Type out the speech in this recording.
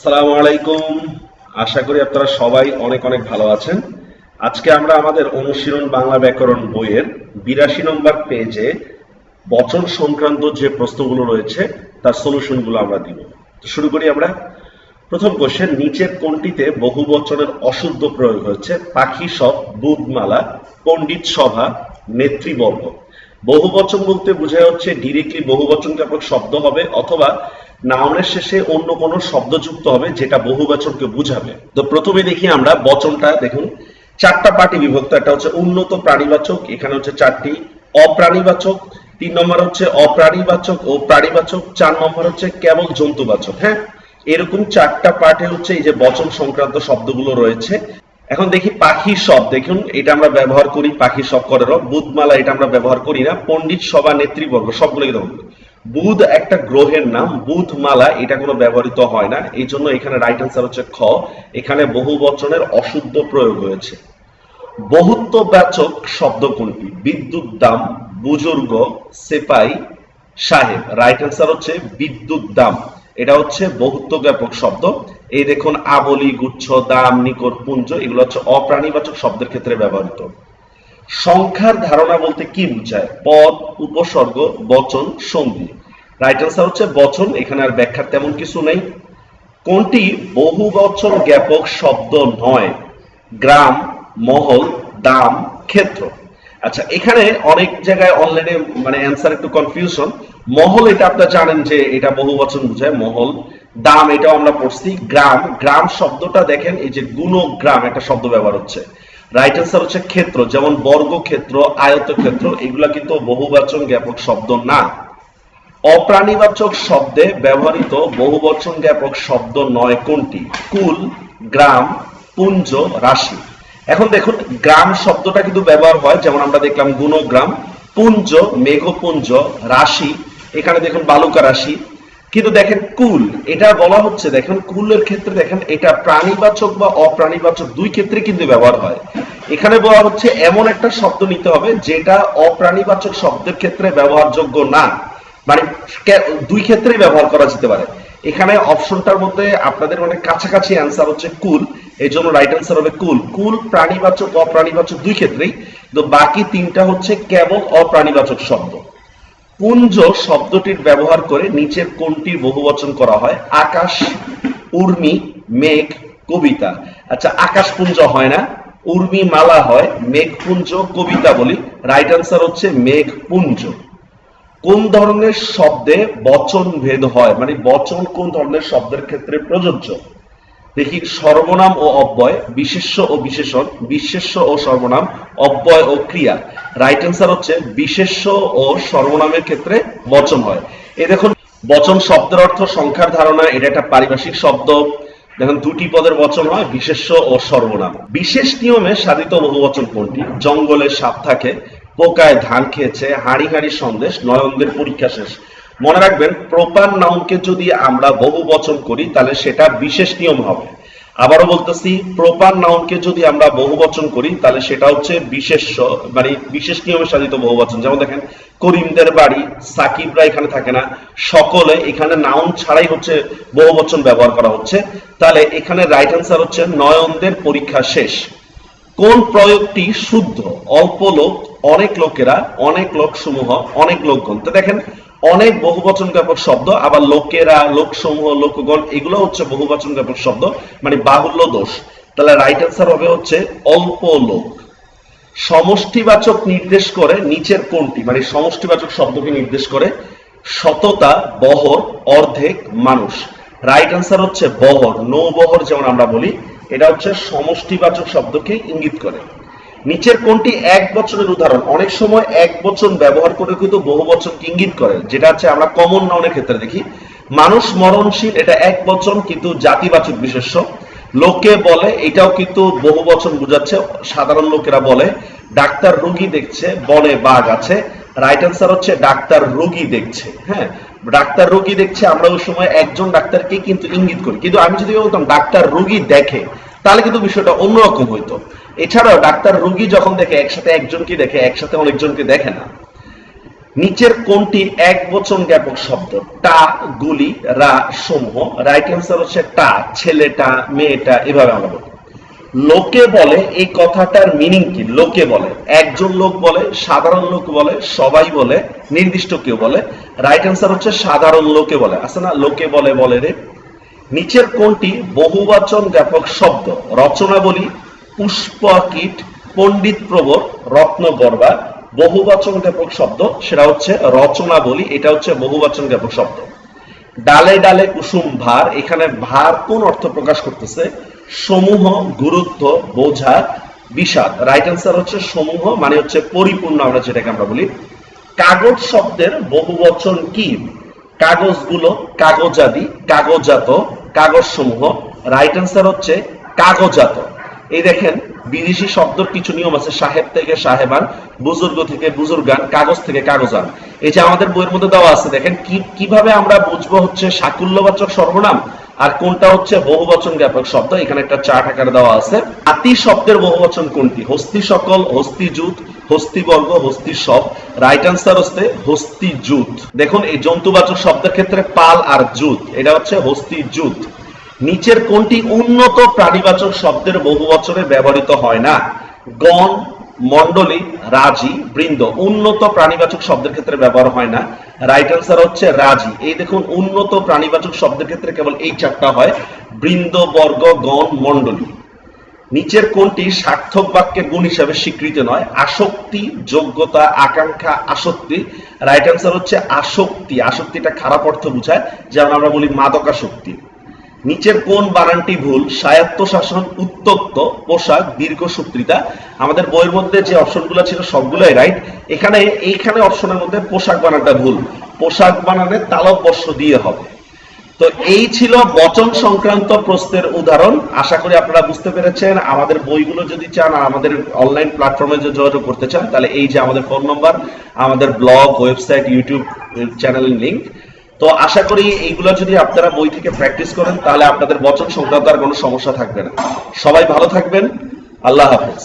আসসালামু আলাইকুম। আশা করি আপনারা সবাই অনেক অনেক ভালো আছেন। আজকে আমরা আমাদের অনুশীলন বাংলা ব্যাকরণ বইয়ের 82 নম্বর পেজে বচন সংক্রান্ত যে প্রশ্নগুলো রয়েছে তার সলিউশনগুলো আমরা দিব। তো শুরু করি আমরা। প্রথম কোশ্চেন, নিচের কোনটিতে বহুবচনের অশুদ্ধ প্রয়োগ হয়েছে? পাখি সব, বুধমালা, পণ্ডিত সভা, নেতৃবর্গ। বহুবচন বলতে বোঝায় হচ্ছে ডিরেক্টলি বহুবচন জ্ঞাপক শব্দ হবে অথবা নাউনের শেষে অন্য কোনো শব্দ যুক্ত হবে যেটা বহুবচনকে বুঝাবে। তো প্রথমে দেখি আমরা বচনটা, দেখুন চারটা পার্টি বিভক্ত। একটা হচ্ছে উন্নত প্রাণীবাচক, এখানে হচ্ছে চারটি। অপ্রাণীবাচক, 3 নম্বর হচ্ছে অপ্রাণীবাচক ও প্রাণীবাচক, 4 নম্বর হচ্ছে কেবল জন্তুবাচক। হ্যাঁ, এরকম চারটা পার্টে হচ্ছে এই যে বচন সংক্রান্ত শব্দগুলো রয়েছে। এখন দেখি পাখি সব, দেখুন এটা আমরা ব্যবহার করি, পাখি সব করে। বুধমালা এটা আমরা ব্যবহার করি না। পণ্ডিত সভা, নেতৃবর্গ সবগুলো কিন্তু। বুধ একটা গ্রহের নাম, বুধমালা এটা কোনো ব্যবহৃত হয় না, এই জন্য এখানে রাইট অ্যান্সার হচ্ছে খ। এখানে বহুবচনের অশুদ্ধ প্রয়োগ হয়েছে। বহুত্ববাচক শব্দ কোনটি? বিদ্যুৎ দাম, বুজুর্গ, সেপাই, সাহেব। রাইট অ্যান্সার হচ্ছে বিদ্যুৎ দাম, এটা হচ্ছে বহুত্ব জ্ঞাপক শব্দ। এই দেখুন আবলি, গুচ্ছ, দাম, নিকট, পুঞ্জ এগুলো হচ্ছে অপ্রাণীবাচক শব্দের ক্ষেত্রে ব্যবহৃত। সংখ্যার ধারণা বলতে কি বোঝায়? পদ, উপসর্গ, বচন, সন্ধি। রাইট অ্যান্সার হচ্ছে বচন, এখানে আর ব্যাখ্যার তেমন কিছু নেই। কোনটি বহুবচন জ্ঞাপক শব্দ নয়? গ্রাম, মহল, দাম, ক্ষেত্র। আচ্ছা, এখানে অনেক জায়গায় অনলাইনে মানে অ্যান্সার একটু কনফিউশন। মহল এটা আপনারা জানেন যে এটা বহুবচন বোঝায়, মহল। দাম এটাও আমরা পড়ছি। গ্রাম, গ্রাম শব্দটা দেখেন এই যে গুণগ্রাম একটা শব্দ ব্যবহার হচ্ছে। রাইট অ্যান্সার হচ্ছে ক্ষেত্র, যেমন বর্গক্ষেত্র, আয়তক্ষেত্র এগুলা কিন্তু বহুবচন জ্ঞাপক শব্দ না। অপ্রাণীবাচক শব্দে ব্যবহৃত বহুবচন জ্ঞাপক শব্দ নয় কোনটি? কুল, গ্রাম, পুঞ্জ, রাশি। এখন দেখুন গ্রাম শব্দটা কিন্তু ব্যবহার হয়, যেমন আমরা দেখলাম গুণগ্রাম, পুঞ্জ মেঘপুঞ্জ, রাশি এখানে দেখুন বালুকা রাশি। কিন্তু দেখেন কুল এটা বলা হচ্ছে, দেখেন কুলের ক্ষেত্রে দেখেন এটা প্রাণীবাচক বা অপ্রাণীবাচক দুই ক্ষেত্রে কিন্তু ব্যবহার হয়। এখানে বলা হচ্ছে এমন একটা শব্দ নিতে হবে যেটা অপ্রাণীবাচক শব্দের ক্ষেত্রে ব্যবহারযোগ্য না, মানে দুই ক্ষেত্রেই ব্যবহার করা যেতে পারে। এখানে অপশনটার মধ্যে আপনাদের অনেক কাছাকাছি অ্যান্সার হচ্ছে কুল, এই জন্য রাইট অ্যান্সার হবে কুল। কুল প্রাণীবাচক অপ্রাণীবাচক দুই ক্ষেত্রেই, তো বাকি তিনটা হচ্ছে কেবল অপ্রাণীবাচক শব্দ। পুঞ্জ শব্দটির ব্যবহার করে নিচের কোনটির বহুবচন করা হয়? আকাশ, উর্মি, মেঘ, কবিতা। আচ্ছা, আকাশ পুঞ্জ হয় না, উর্মি মালা হয়, মেঘ পুঞ্জ কবিতা বলি। রাইট অ্যান্সার হচ্ছে মেঘ পুঞ্জ। কোন ধরনের শব্দে বচন ভেদ হয়, মানে বচন কোন ধরনের শব্দের ক্ষেত্রে প্রযোজ্য? দেখি সর্বনাম ও অব্যয়, বিশেষ্য ও বিশেষণ, বিশেষ্য ও সর্বনাম, অব্যয় ও ক্রিয়া। রাইট অ্যান্সার হচ্ছে বিশেষ্য ও সর্বনামের ক্ষেত্রে বচন হয়। এই দেখুন বচন শব্দের অর্থ সংখ্যার ধারণা, এটা একটা পারিভাষিক শব্দ। দেখুন দুটি পদের বচন হয়, বিশেষ্য ও সর্বনাম। বিশেষ নিয়মে সাধিত বহুবচন কোনটি? জঙ্গলে সাপ থাকে, পোকায় ধান খেয়েছে, হাঁড়ি হাঁড়ি সন্দেশ, নয়নদের পরীক্ষা শেষ। মনে রাখবেন প্রপার নাউনকে যদি আমরা বহুবচন করি তাহলে সেটা বিশেষ নিয়ম হবে। আবারও বলতেছি, প্রপার নাউনকে যদি আমরা বহুবচন করি তাহলে সেটা হচ্ছে বিশেষ্য, মানে বিশেষ নিয়মে সাধিত বহুবচন। যেমন দেখেন করিমদের বাড়ি, সাকিবরা এখানে থাকে না, সকলে এখানে নাউন ছাড়াই হচ্ছে বহুবচন ব্যবহার করা হচ্ছে। তাহলে এখানে রাইট অ্যান্সার হচ্ছে নয়নদের পরীক্ষা শেষ। কোন প্রয়োগটি শুদ্ধ? অল্প লোক, অনেক লোকেরা, অনেক লোক সমূহ, অনেক লোকগণ। তো দেখেন অনেক বহুবচন জ্ঞাপক শব্দ, আবার লোকেরা, লোকসমূহ, লোকগণ এগুলো হচ্ছে বহুবচন জ্ঞাপক শব্দ, মানে বাহুল্য দোষ। তাহলে রাইট অ্যান্সার হবে হচ্ছে অল্প লোক। সমষ্টিবাচক নির্দেশ করে নিচের কোনটি, মানে সমষ্টিবাচক শব্দকে নির্দেশ করে? সততা, বহর, অর্ধেক, মানুষ। রাইট অ্যান্সার হচ্ছে বহর, নৌবহর যেমন আমরা বলি, এটা হচ্ছে সমষ্টিবাচক শব্দকে ইঙ্গিত করে। নিচের কোনটি এক বচনের উদাহরণ? অনেক সময় এক বচন ব্যবহার করে কিন্তু বহু বচনকে ইঙ্গিত করে, যেটা হচ্ছে আমরা কমন নাউনের ক্ষেত্রে দেখি। মানুষ মরণশীল এটা এক বচন কিন্তু জাতিবাচক বিশেষ্য। লোকে বলে এটাও কিন্তু বহু বচন বোঝাচ্ছে, সাধারণ লোকেরা বলে। ডাক্তার রোগী দেখছে, বনে বাঘ আছে। রাইট অ্যান্সার হচ্ছে ডাক্তার রোগী দেখছে। হ্যাঁ, ডাক্তার রোগী দেখছে আমরা ওই সময় একজন ডাক্তারকে কিন্তু ইঙ্গিত করি, কিন্তু আমি যদি বলতাম ডাক্তার রোগী দেখে তাহলে কিন্তু বিষয়টা অন্যরকম হইতো। এছাড়াও ডাক্তার রোগী যখন দেখে একসাথে একজনকে দেখে, একসাথে অনেকজনকে দেখে না। নিচের কোনটি এক বচন জ্ঞাপক শব্দ? টা, গুলি, রা, সমূহ। রাইট অ্যান্সার হচ্ছে টা, ছেলেটা, মেয়েটা, এভাবে আমরা বলি। লোকে বলে, এই কথাটার মিনিং কি? লোকে বলে, একজন লোক বলে, সাধারণ লোক বলে, সবাই বলে, নির্দিষ্ট কেউ বলে। রাইট অ্যান্সার হচ্ছে সাধারণ লোকে বলে। আছে না লোকে বলে, বলে রে। নিচের কোনটি বহুবচন জ্ঞাপক শব্দ? রচনাবলী, পুষ্পকীট, পণ্ডিত প্রবর, রত্নগর্বা। বহুবচন জ্ঞাপক শব্দ সেটা হচ্ছে রচনাবলী, এটা হচ্ছে বহুবচন জ্ঞাপক শব্দ। ডালে ডালে কুসুম ভার, এখানে ভার কোন অর্থ প্রকাশ করতেছে? সমূহ, গুরুত্ব, বোঝা, বিষাদ। রাইট অ্যান্সার হচ্ছে সমূহ, মানে হচ্ছে পরিপূর্ণ, আমরা যেটাকে আমরা বলি। কাগজ শব্দের বহুবচন কি? কাগজগুলো, কাগজাদি, কাগজাত, কাগজ সমূহ। রাইট অ্যান্সার হচ্ছে কাগজাত। এই দেখেন বিদেশি শব্দের কিছু নিয়ম আছে, সাহেব থেকে সাহেবান, বুজুর্গ থেকে বুজুর্গান, কাগজ থেকে কাগজান। এই যে আমাদের বইয়ের মধ্যে দেওয়া আছে, দেখেন কিভাবে আমরা বুঝবো হচ্ছে সাকুল্যবাচক সর্বনাম আর কোনটা হচ্ছে বহুবচন জ্ঞাপক শব্দ। এখানে একটা চার্ট আকারে দেওয়া আছে। হাতি শব্দের বহুবচন কোনটি? হস্তি সকল, হস্তি জুত, হস্তিবর্গ, হস্তি সব। রাইট অ্যান্সার হচ্ছে হস্তি জুত। দেখুন এই জন্তুবাচক শব্দের ক্ষেত্রে পাল আর জুত, এটা হচ্ছে হস্তি জুত। নিচের কোনটি উন্নত প্রাণীবাচক শব্দের বহুবচনে ব্যবহৃত হয় না? গণ, মণ্ডলী, রাজি, বৃন্দ। উন্নত প্রাণীবাচক শব্দের ক্ষেত্রে ব্যবহার হয় না। রাইট অ্যান্সার হচ্ছে রাজি। এই দেখুন উন্নত প্রাণীবাচক শব্দের ক্ষেত্রে কেবল এই চারটা হয়, বৃন্দ, বর্গ, গণ, মণ্ডলী। নিচের কোনটি সার্থক বাক্যের গুণ হিসাবে স্বীকৃত নয়? আসক্তি, যোগ্যতা, আকাঙ্ক্ষা, আসক্তি। রাইট অ্যান্সার হচ্ছে আসক্তি। আসক্তিটা খারাপ অর্থ বোঝায়, যেমন আমরা বলি মাদকাসক্তি। নিচের কোন বানানটি ভুল? স্বায়ত্তশাসন, উত্তপ্ত, পোশাক, দীর্ঘসূত্রিতা। আমাদের বইয়ের মধ্যে যে অপশনগুলো ছিল সবগুলোই রাইট। এইখানে অপশনের মধ্যে পোশাক বানানটা ভুল। পোশাক বানানে তালব বর্ষ দিয়ে হবে। তো এই ছিল বচন সংক্রান্ত প্রশ্নের উদাহরণ। আশা করি আপনারা বুঝতে পেরেছেন। আমাদের বইগুলো যদি চান আর আমাদের অনলাইন প্ল্যাটফর্মে যে যোগাযোগ করতে চান, তাহলে এই যে আমাদের ফোন নম্বর, আমাদের ব্লগ, ওয়েবসাইট, ইউটিউব চ্যানেলের লিঙ্ক। তো আশা করি এইগুলো যদি আপনারা বই থেকে প্র্যাকটিস করেন, তাহলে আপনাদের বচন সংক্রান্ত আর কোনো সমস্যা থাকবে না। সবাই ভালো থাকবেন। আল্লাহ হাফেজ।